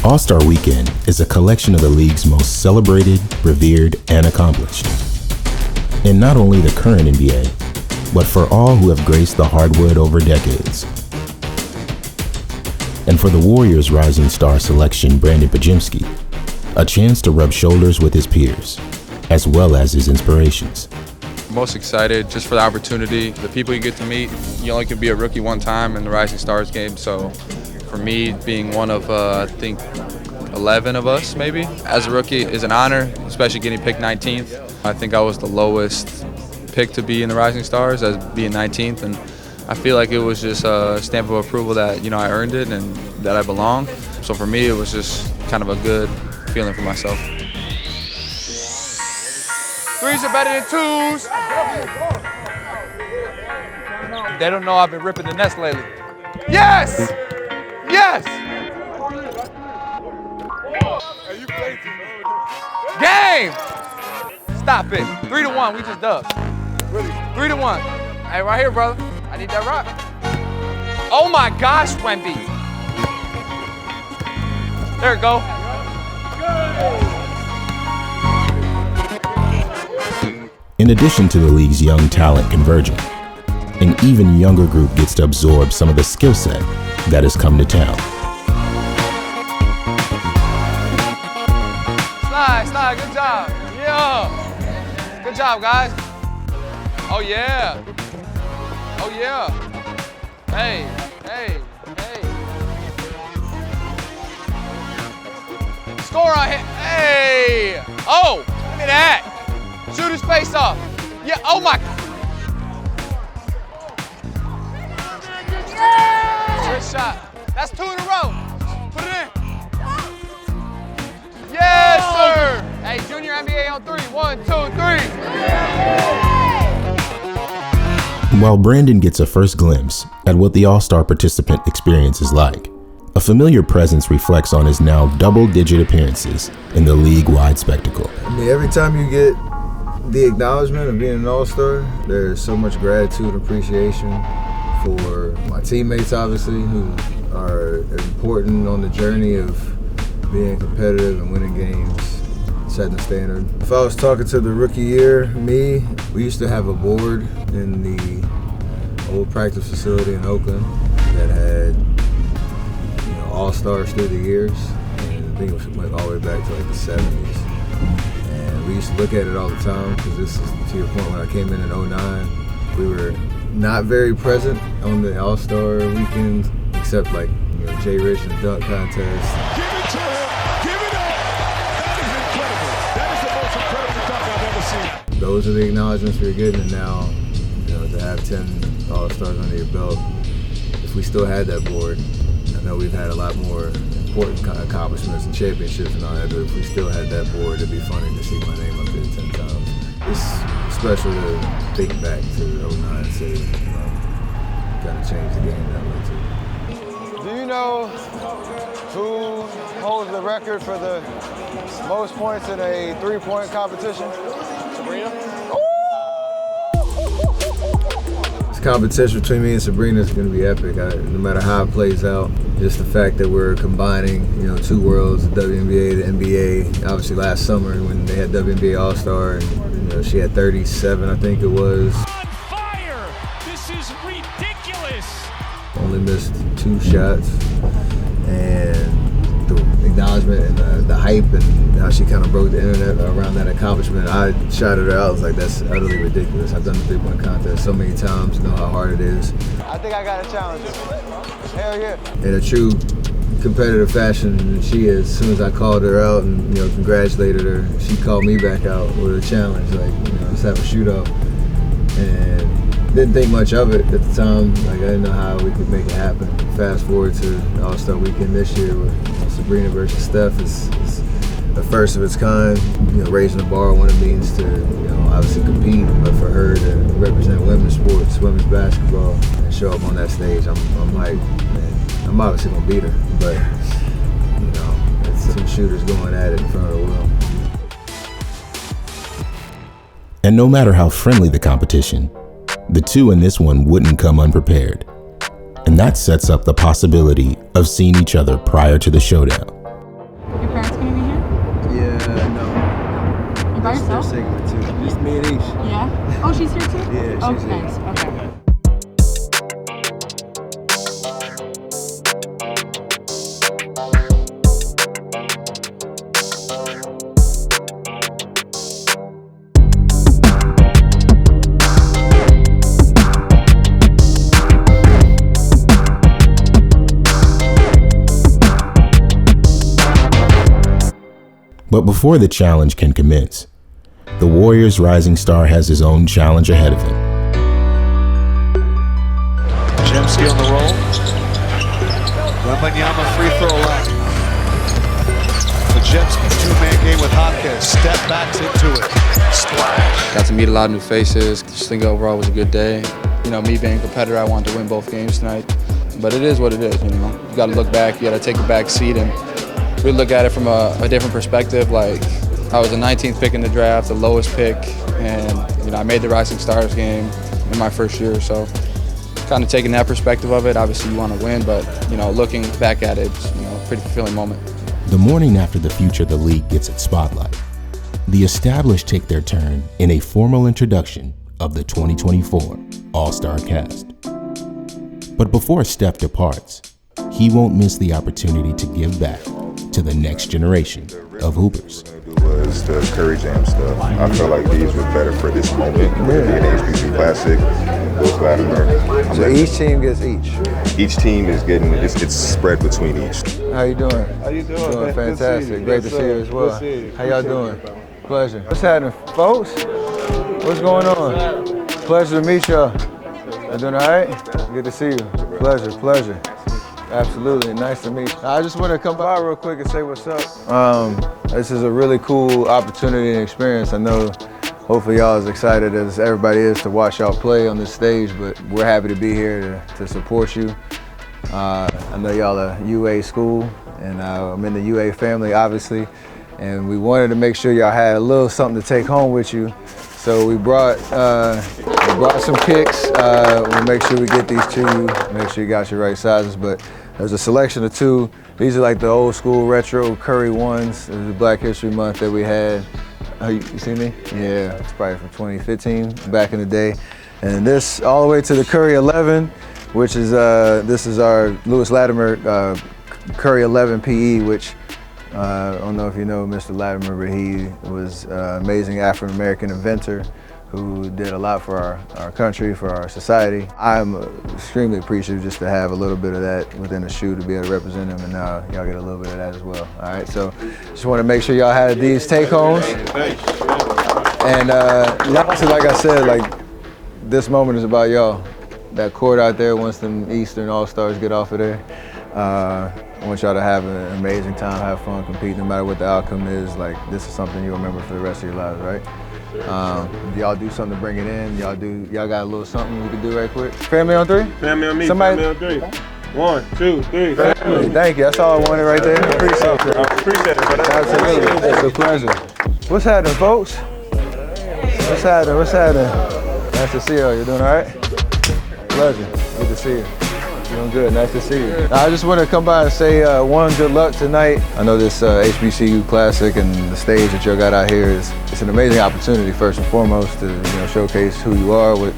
All-Star Weekend is a collection of the league's most celebrated, revered, and accomplished. And not only the current NBA, but for all who have graced the hardwood over decades. And for the Warriors' rising star selection, Brandin Podziemski, a chance to rub shoulders with his peers, as well as his inspirations. Most excited just for the opportunity, the people you get to meet. You only can be a rookie one time in the Rising Stars game, so for me, being one of, I think, 11 of us, maybe, as a rookie is an honor, especially getting picked 19th. I think I was the lowest pick to be in the Rising Stars as being 19th, and I feel like it was just a stamp of approval that, I earned it and that I belong. So for me, it was just kind of a good feeling for myself. Threes are better than twos. They don't know I've been ripping the nest lately. Yes! Yes! Game! Stop it. 3-1, we just dubbed. 3-1. Hey, right here, brother. I need that rock. Oh my gosh, Wemby. There we go. In addition to the league's young talent converging, an even younger group gets to absorb some of the skill set that has come to town. Slide, good job. Yeah. Good job, guys. Oh, yeah. Oh, yeah. Hey. Score on him. Hey. Oh, look at that. Shoot his face off. Yeah, oh my. Good shot. That's 2 in a row. Put it in. Yes, sir. Hey, junior NBA on 3. 1, 2, 3. While Brandin gets a first glimpse at what the All-Star participant experience is like, a familiar presence reflects on his now double-digit appearances in the league-wide spectacle. I mean, every time you get the acknowledgement of being an All-Star, there's so much gratitude and appreciation for my teammates, obviously, who are important on the journey of being competitive and winning games, setting the standard. If I was talking to the rookie year, we used to have a board in the old practice facility in Oakland that had All-Stars through the years, and I think it went all the way back to like the 70s. And we used to look at it all the time, because this is, to your point, when I came in 2009, we were not very present on the All-Star weekend, except like Jay Rich and the dunk contest. Give it to him! Give it up! That is incredible! That is the most incredible dunk I've ever seen. Those are the acknowledgments we're getting, and now to have 10 All-Stars under your belt. If we still had that board, I know we've had a lot more important accomplishments and championships and all that, but if we still had that board, it'd be funny to see my name up there 10 times. It's special to think back to 2009 and say, kind of changed the game that way too. Do you know who holds the record for the most points in a three-point competition? Sabrina? This competition between me and Sabrina is going to be epic. No matter how it plays out, just the fact that we're combining, two worlds, the WNBA, the NBA. Obviously last summer when they had WNBA All-Star, and she had 37, I think it was. On fire! This is ridiculous! Only missed 2 shots, and the acknowledgement and the hype and how she kind of broke the internet around that accomplishment, I shouted her out. I was like, that's utterly ridiculous. I've done the three-point contest so many times, know how hard it is. I think I got a challenge. Hell yeah. In a true competitive fashion, she is. As soon as I called her out and congratulated her, she called me back out with a challenge, like let's have a shootout. And didn't think much of it at the time. Like I didn't know how we could make it happen. Fast forward to the All-Star Weekend this year with Sabrina versus Steph. It's the first of its kind. Raising the bar on what it means to obviously compete, but for her to represent women's sports, women's basketball, and show up on that stage, I'm like, man, I'm obviously gonna beat her, but it's some shooters going at it in front of the world. And no matter how friendly the competition, the two in this one wouldn't come unprepared. And that sets up the possibility of seeing each other prior to the showdown. by yourself? Segment 2. Just me and Ish. Yeah. Oh, she's here too? Yeah, oh, she's here. nice. Okay. But before the challenge can commence, the Warriors' rising star has his own challenge ahead of him. Podziemski on the roll. Wembanyama free throw line. Podziemski two-man game with Hopkins. Step backs into it. Splash. Got to meet a lot of new faces. Just think overall it was a good day. You know, me being a competitor, I wanted to win both games tonight. But it is what it is, you know. You got to look back, you got to take a back seat and really look at it from a different perspective. Like, I was the 19th pick in the draft, the lowest pick, and you know, I made the Rising Stars game in my first year. So, kind of taking that perspective of it. Obviously, you want to win, but you know, looking back at it, you know, pretty fulfilling moment. The morning after the future of the league gets its spotlight, the established take their turn in a formal introduction of the 2024 All-Star cast. But before Steph departs, he won't miss the opportunity to give back to the next generation of hoopers. Was the Curry Jam stuff. I felt like these were better for this moment. Being an HBC Classic, Louis Latimer. So each team gets each. Each team is getting, it's spread between each. How you doing? How you doing? Doing fantastic. Great to see you as well. Good to see you. How y'all doing? Pleasure. What's happening, folks? What's going on? Pleasure to meet y'all. You doing all right? Good to see you. Pleasure. Absolutely, nice to meet you. I just want to come by real quick and say what's up. This is a really cool opportunity and experience. I know hopefully y'all as excited as everybody is to watch y'all play on this stage, but we're happy to be here to support you. I know y'all are UA school, and I'm in the UA family, obviously, and we wanted to make sure y'all had a little something to take home with you. So we brought some kicks. We'll make sure we get these to you, make sure you got your right sizes, but there's a selection of 2. These are like the old school retro Curry ones. It was the Black History Month that we had. You see me? Yeah, it's probably from 2015, back in the day. And this all the way to the Curry 11, which is, this is our Louis Latimer Curry 11 PE, which I don't know if you know Mr. Latimer, but he was an amazing African-American inventor who did a lot for our country, for our society. I'm extremely appreciative just to have a little bit of that within the shoe to be able to represent him, and now y'all get a little bit of that as well. All right, so just want to make sure y'all had these take-homes. And lastly, like I said, like this moment is about y'all. That court out there, once them Eastern All-Stars get off of there, I want y'all to have an amazing time, have fun, compete, no matter what the outcome is. Like, this is something you'll remember for the rest of your lives, right? Y'all do something to bring it in. Y'all got a little something we can do right quick. Family on 3? Family on me. Somebody? Family on 3. 1, 2, 3. Family. Thank you. That's all I wanted right there. Appreciate it. I appreciate it, brother. Absolutely. It's a pleasure. What's happening, folks? What's happening? Nice to see you. You doing all right? Pleasure. Good to see you. Doing good. Nice to see you. I just want to come by and say, one, good luck tonight. I know this HBCU Classic and the stage that y'all got out here it's an amazing opportunity, first and foremost, to showcase who you are, what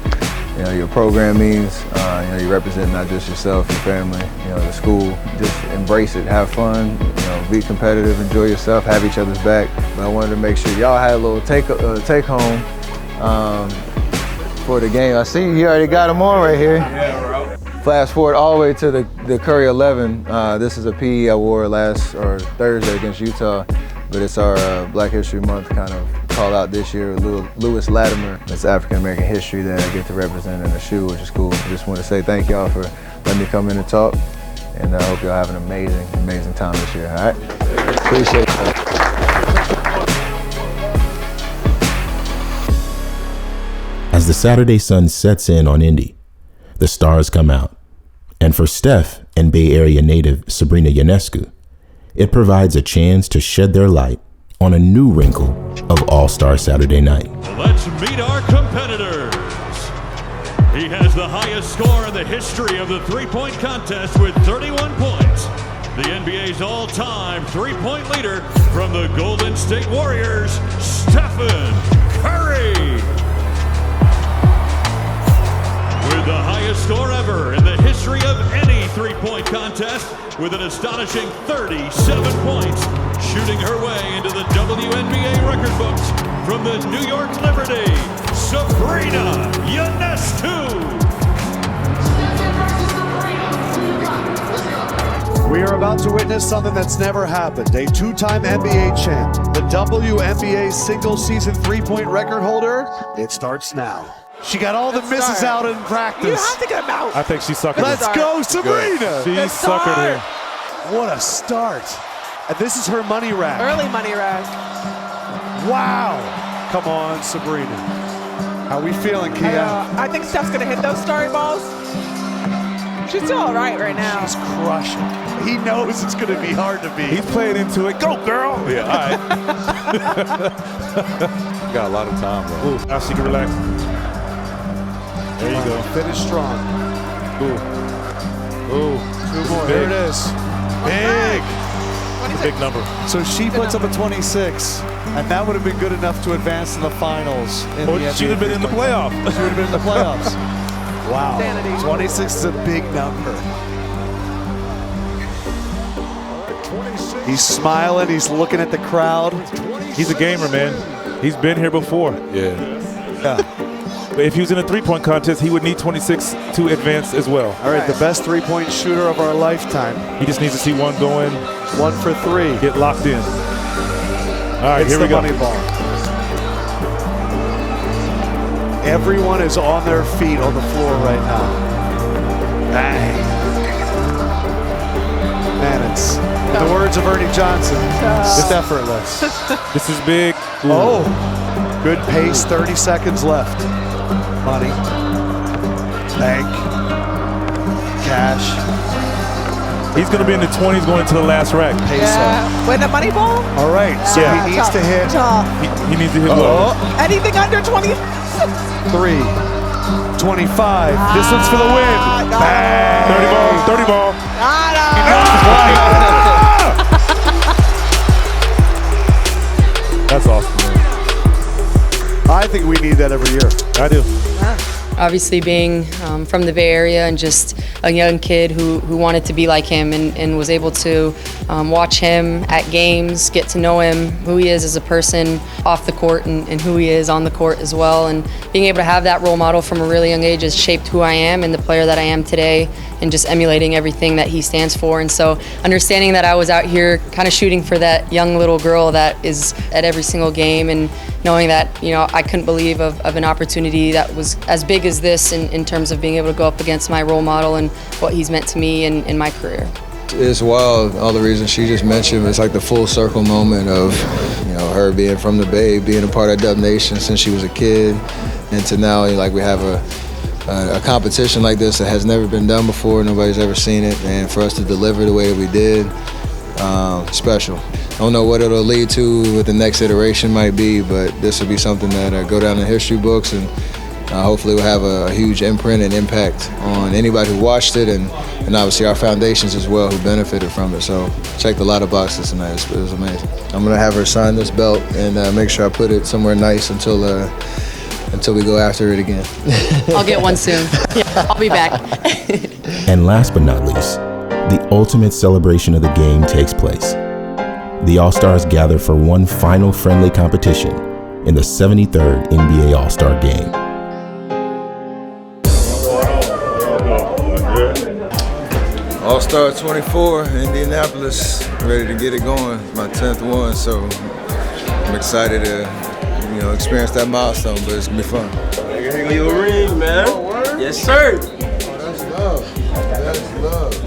your program means. You represent not just yourself, your family, the school. Just embrace it, have fun, be competitive, enjoy yourself, have each other's back. But I wanted to make sure y'all had a little take home for the game. I see you already got them on right here. Yeah, bro. Fast forward all the way to the Curry 11. This is a PE I wore Thursday against Utah, but it's our Black History Month kind of call out this year. Louis Latimer. It's African American history that I get to represent in the shoe, which is cool. I just want to say thank y'all for letting me come in and talk, and I hope y'all have an amazing time this year. All right? Appreciate it. As the Saturday sun sets in on Indy, the stars come out. And for Steph and Bay Area native Sabrina, it provides a chance to shed their light on a new wrinkle of All-Star Saturday night. Let's meet our competitors. He has the highest score in the history of the three-point contest with 31 points. the NBA's all-time three-point leader from the Golden State Warriors, Stephen Curry. With the highest score ever in the history of any three-point contest, with an astonishing 37 points, shooting her way into the WNBA record books from the New York Liberty, Sabrina Ionescu. We are about to witness something that's never happened. A two-time NBA champ, the WNBA single-season three-point record holder. It starts now. She got all the misses out in practice. You have to get them out. I think she suckered Let's go, Sabrina. She suckered here. What a start. And this is her money rack. Early money rack. Wow. Come on, Sabrina. How we feeling, Kia? I think Steph's going to hit those starry balls. She's still all right now. She's crushing. He knows it's going to be hard to beat. He's playing into it. Go, girl. Yeah, all right. Got a lot of time, bro. Ooh, now she can relax. There you go. Finish strong. Ooh. Ooh. Two more. There it is. Big. Big number. So she puts up a 26, and that would have been good enough to advance to the finals. She'd have been in the playoff. She would have been in the playoffs. Wow. Sanity. 26 is a big number. He's smiling. He's looking at the crowd. He's a gamer, man. He's been here before. Yeah. But if he was in a three-point contest, he would need 26 to advance as well. All right, the best three-point shooter of our lifetime. He just needs to see one going. 1 for 3. Get locked in. All right, here we go. Money ball. Everyone is on their feet on the floor right now. Bang. Man, it's the words of Ernie Johnson. It's effortless. This is big. Ooh. Oh, good pace. 30 seconds left. Money. Bank. Cash. He's going to be in the 20s going into the last rack. Peso. With the money ball? All right, so he needs to hit. He needs to hit low. Anything under 20? 3, 25. This one's for the win. Bang. 30 ball. That's awesome, man. I think we need that every year. I do. Obviously being from the Bay Area and just a young kid who wanted to be like him and was able to watch him at games, get to know him, who he is as a person off the court and who he is on the court as well. And being able to have that role model from a really young age has shaped who I am and the player that I am today, and just emulating everything that he stands for. And so understanding that I was out here kind of shooting for that young little girl that is at every single game, and knowing that, you know, I couldn't believe of an opportunity that was as big as this in terms of being able to go up against my role model and what he's meant to me in my career. It's wild, all the reasons she just mentioned. It's like the full circle moment of, you know, her being from the Bay, being a part of Dub Nation since she was a kid, and to now, like, we have a competition like this that has never been done before. Nobody's ever seen it, and for us to deliver the way that we did, special. I don't know what it'll lead to, what the next iteration might be, but this will be something that go down in history books, and hopefully will have a huge imprint and impact on anybody who watched it, and obviously our foundations as well who benefited from it. So checked a lot of boxes tonight. It was amazing. I'm gonna have her sign this belt and make sure I put it somewhere nice until we go after it again. I'll get one soon. Yeah, I'll be back. And last but not least, the ultimate celebration of the game takes place. The All-Stars gather for one final friendly competition in the 73rd NBA All-Star Game. All-Star 24, Indianapolis, ready to get it going. My 10th one, so I'm excited to, you know, experience that milestone, but it's gonna be fun. Here go your ring, man. Oh, yes, sir. Oh, that's love. That's love.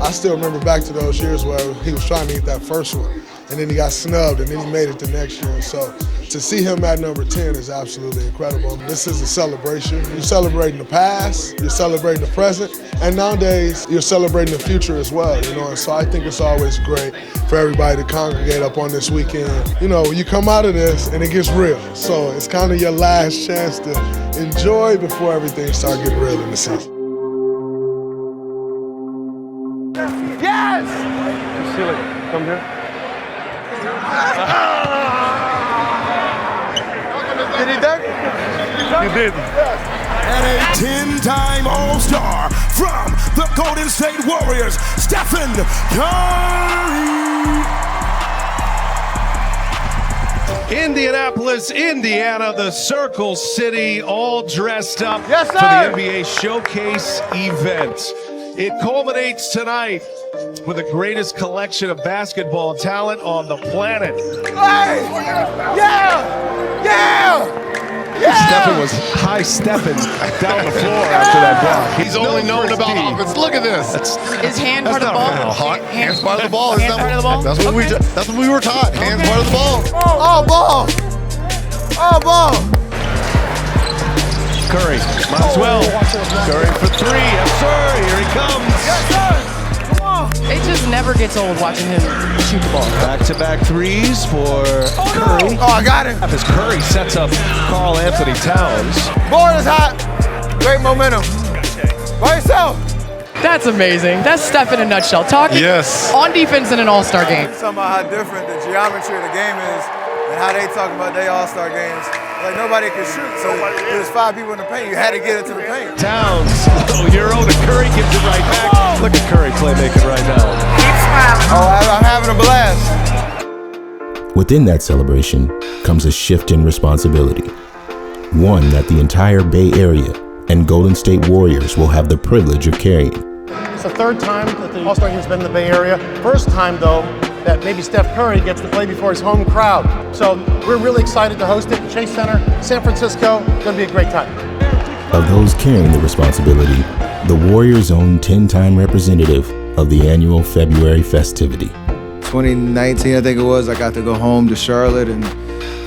I still remember back to those years where he was trying to get that first one, and then he got snubbed, and then he made it the next year. So to see him at number 10 is absolutely incredible. This is a celebration. You're celebrating the past, you're celebrating the present, and nowadays you're celebrating the future as well, you know. And so I think it's always great for everybody to congregate up on this weekend. You know, you come out of this and it gets real. So it's kind of your last chance to enjoy before everything starts getting real in the season. Yes! Seal it. Come here. Did he dunk? You did. And a 10-time All-Star from the Golden State Warriors, Stephen Curry. Indianapolis, Indiana, the Circle City, all dressed up Yes, for sir. the NBA Showcase event. It culminates tonight with the greatest collection of basketball talent on the planet. Hey! Yeah! Yeah! Yeah! Stephen was high-stepping down the floor after that block. He's only known about offense. Look at this. Is hand part of the ball? Hands part of the ball. Hands part of the ball? That's what we were taught. Hands part of the ball. Oh, ball! Oh, ball! Curry, might as well. Curry for three. Yes, sir. Here he comes. Yes, sir! Come on! It just never gets old watching him shoot the ball. Back-to-back threes for Curry. Oh, I got him. As Curry sets up Karl Anthony Towns. Board is hot. Great momentum. By yourself. That's amazing. That's Steph in a nutshell. Talking on defense in an all-star game. Talking about how different the geometry of the game is and how they talk about their all-star games. Like nobody could shoot, so there's 5 people in the paint. You had to get into the paint. Towns, little euro to Curry, gives it right back. Look at Curry playmaking right now. Oh, I'm having a blast. Within that celebration comes a shift in responsibility, one that the entire Bay Area and Golden State Warriors will have the privilege of carrying. It's the third time that the All-Star Game's been in the Bay Area. First time, though, that maybe Steph Curry gets to play before his home crowd. So we're really excited to host it at Chase Center, San Francisco. It's going to be a great time. Of those carrying the responsibility, the Warriors' own 10-time representative of the annual February festivity. 2019, I think it was, I got to go home to Charlotte and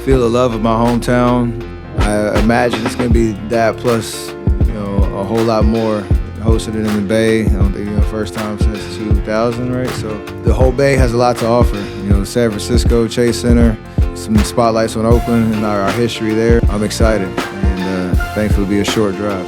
feel the love of my hometown. I imagine it's going to be that plus, a whole lot more. Hosted it in the Bay, I don't think, first time since 2000, right? So the whole Bay has a lot to offer. San Francisco, Chase Center, some spotlights on Oakland and our history there. I'm excited, and thankfully it'll be a short drive.